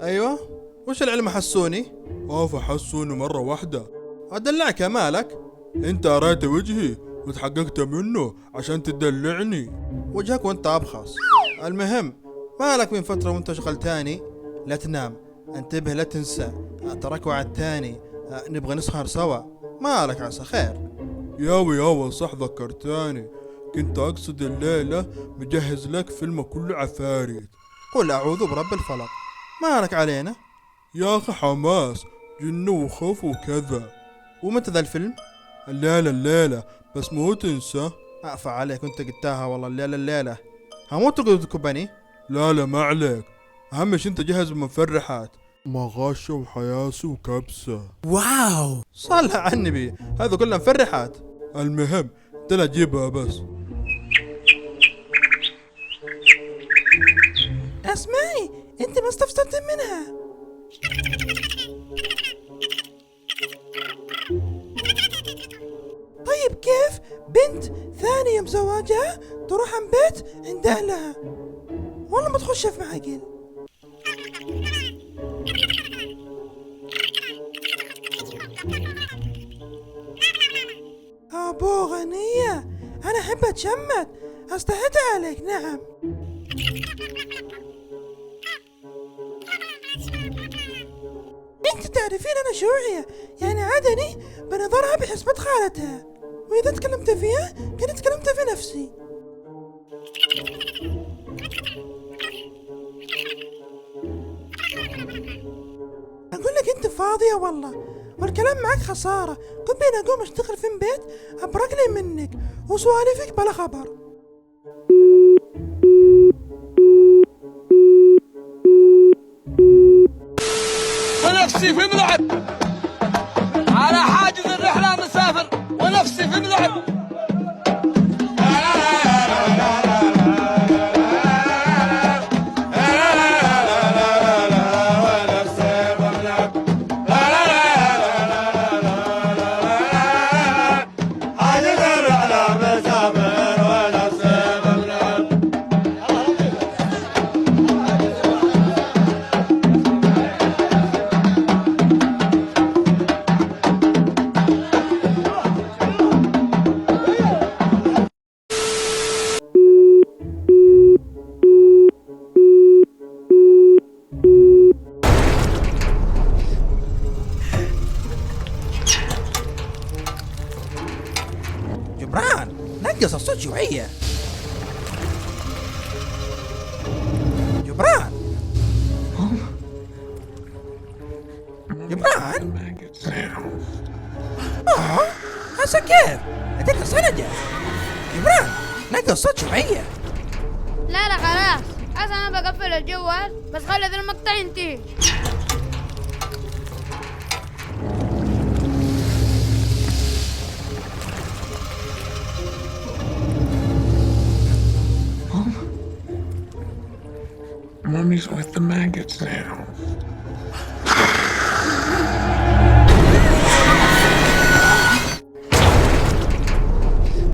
ايوه، وش العلم حسوني؟ فحسوني مرة واحدة. ادلعك يا مالك؟ انت قريت وجهي وتحققت منه عشان تدلعني. وجهك وانت ابخص. المهم، مالك من فترة وانت شغل تاني؟ لا تنام، انتبه لا تنسى. تراك وعد تاني. نبغى نسهر سوا. مالك عسى خير؟ ياوي صح ذكرتاني. كنت اقصد الليلة مجهز لك فيلم كله عفاريت. قل اعوذ برب الفلق. مالك علينا؟ يا اخي حماس، جن وخوف وكذا. ومتى ذا الفيلم؟ الليلة بس مو تنسى. اعفى عليك، كنت قلتها والله الليلة. هموت تقعد تكبني. لا ما عليك، اهم شي انت جهز بمفرحات. مغاشة وحياسي وكبسة. واو. صلى على النبي، هذا كله مفرحات. المهم انت لا تجيبها بس. اسمعي، انت ما استفسرت منها. طيب كيف بنت ثانية مزواجها تروح عن بيت عند اهلها؟ والله ما تخش في معاقل. ابو غنية، انا احب اتشمت، استحيت عليك. نعم. انت تعرفين انا شيوعية، يعني عدني بنظرها بحسبة خالتها، واذا تكلمت فيها كنت تكلمت في نفسي. اقول لك انت فاضية والله، والكلام معك خسارة. كنت بين اقوم اشتغل في بيت ابرق لي منك وسوالفك بلا خبر. ونفسي في ملعب على حاجز الرحلة مسافر، ونفسي في ملعب. جبران، نقص الصوت شوية. جبران. جبران. هسه كيف؟ هذيك صنجة. جبران، نقص الصوت شوية. لا خلاص، اصلا انا بقفل الجوال، بس خلي ذا المقطع ينتهي. Mommy's with the maggots now.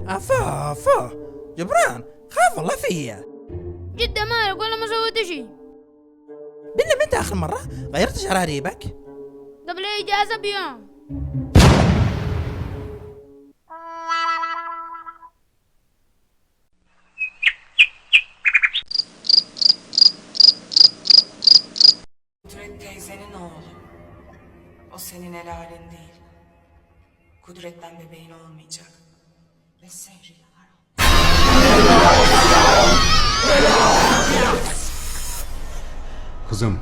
افا جبران، خاف الله فيا. جدا مالك ولا ما سويت شي؟ بنا متى اخر مرة غيرت شعر ريبك؟ قبل الاجازة بيوم. Kudret teyzenin oğlu. O senin el alen değil. Kudretten bebeğin olmayacak. Ve Sehri'yle haram. Kızım,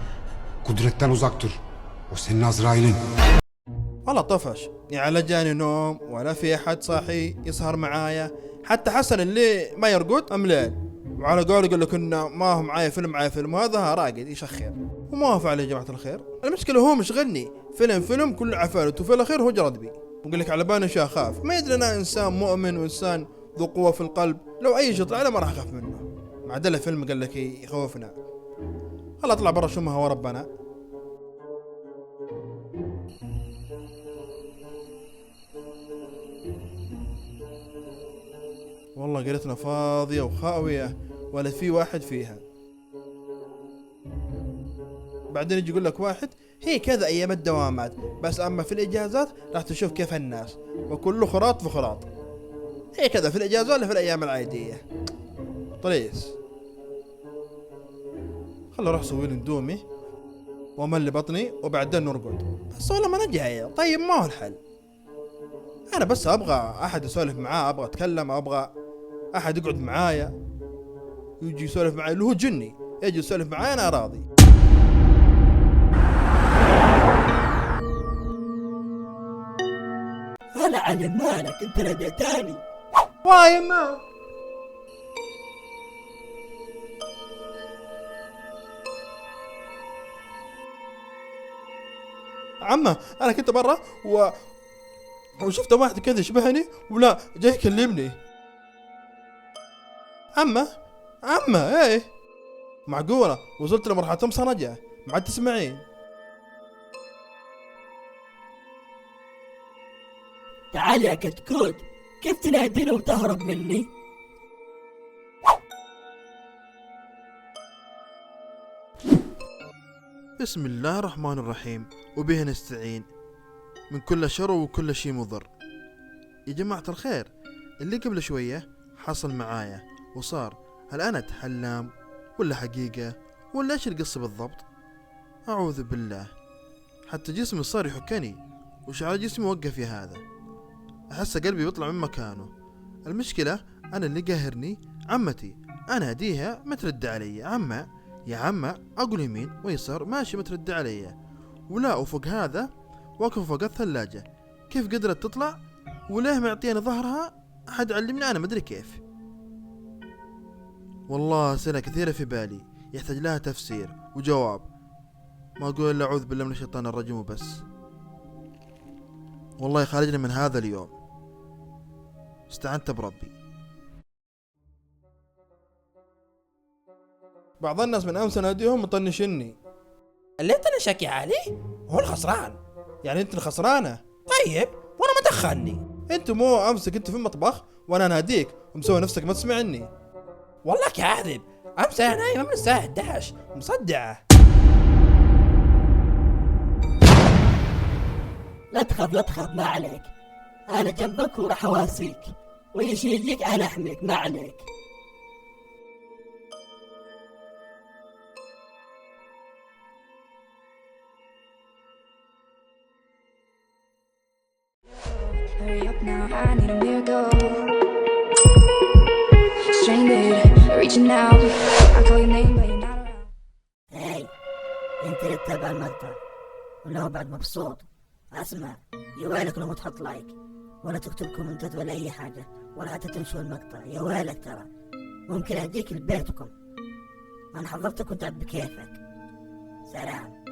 Kudret'ten uzak dur. O senin Azrail'in. والله طفش، يعني لا جاني نوم ولا في احد صاحي يسهر معايا. حتى حسن اللي ما يرقد امليل، وعلى قولي يقول لك انه ما هو معايا فيلم وهذا راقد يشخر. وما هو فعل يا جماعه الخير، المشكله هو مشغلني فيلم كله عفارت، وفي الاخير هو جرد بي. ويقول لك على بالي شي اخاف، ما يدري انا انسان مؤمن وانسان ذو قوه في القلب، لو اي شيء طلع له ما راح اخاف منه. معدله فيلم قال لك يخوفنا. خل اطلع برا شمها وربنا. والله قريتنا فاضية وخاوية ولا في واحد فيها. بعدين يجي يقول لك واحد هي كذا ايام الدوامات، بس اما في الاجازات راح تشوف كيف الناس وكله خراط في خراط. هي كذا في الاجازة ولا في الايام العادية؟ طريس. خل اروح اسوي لي اندومي واملي بطني وبعدين نرقد. بس والله ما انا جاي. طيب ما هو الحل؟ انا بس ابغى احد يسولف معاه، ابغى اتكلم، ابغى احد يقعد معايا يجي يسولف معاي، اللي هو جني يجي يسولف معاي انا راضي. انا علم مالك انت رديتاني. واي ما عمه انا كنت برا وشفت واحد كذا يشبهني ولا جاي يكلمني. عمه ايه معقولة وصلت لمرحلة مصنجة ما عاد تسمعين؟ تعال يا كتكوت، كيف تناديني وتهرب مني؟ بسم الله الرحمن الرحيم وبه نستعين من كل شر وكل شيء مضر. يا جماعة الخير، اللي قبل شوية حصل معايا وصار، هل أنا أتحلم ولا حقيقة ولا إيش القصة بالضبط؟ أعوذ بالله، حتى جسمي صار يحكني وشعر جسمي وقف يا هذا، أحس قلبي بيطلع من مكانه. المشكلة أنا اللي قاهرني عمتي، أنا أديها ما ترد علي. عمة يا عمة أقول يمين ويسار ماشي ما ترد علي، ولا وفوق هذا واقف فوق الثلاجة، كيف قدرت تطلع وليه معطيني ظهرها؟ أحد علمني أنا مدري كيف. والله أسئلة كثيرة في بالي يحتاج لها تفسير وجواب، ما أقول إلا أعوذ بالله من الشيطان الرجيم وبس. والله يخرجني من هذا اليوم، استعنت بربي. بعض الناس من أمس أناديهم مطنشني. اللي انت نشك يا علي هو الخسران. يعني أنت الخسرانة؟ طيب وانا ما دخلني. أنت مو أمس كنت في المطبخ وأنا أناديك ومسوي نفسك ما تسمعني؟ والله كاذب، امس انا نايمه من الساعه 11 مصدعه. لا تخاف ما عليك، انا جنبك وراح اواسيك، ويجي يجيك انا احميك ما عليك. Hurry up now, I need a miracle. Stranded, reaching out. I call your name, but you're not around. هاي انت اللي تتابع المقطع ولو بعد مبسوط. اسمع، يا ويلك لو ما تحط لايك ولا تكتب كومنتات ولا اي حاجة ولا حتى تنشر المقطع، يا ويلك ترى ممكن اديك لبيتكم. انا حضرتك وانت بكيفك. سلام.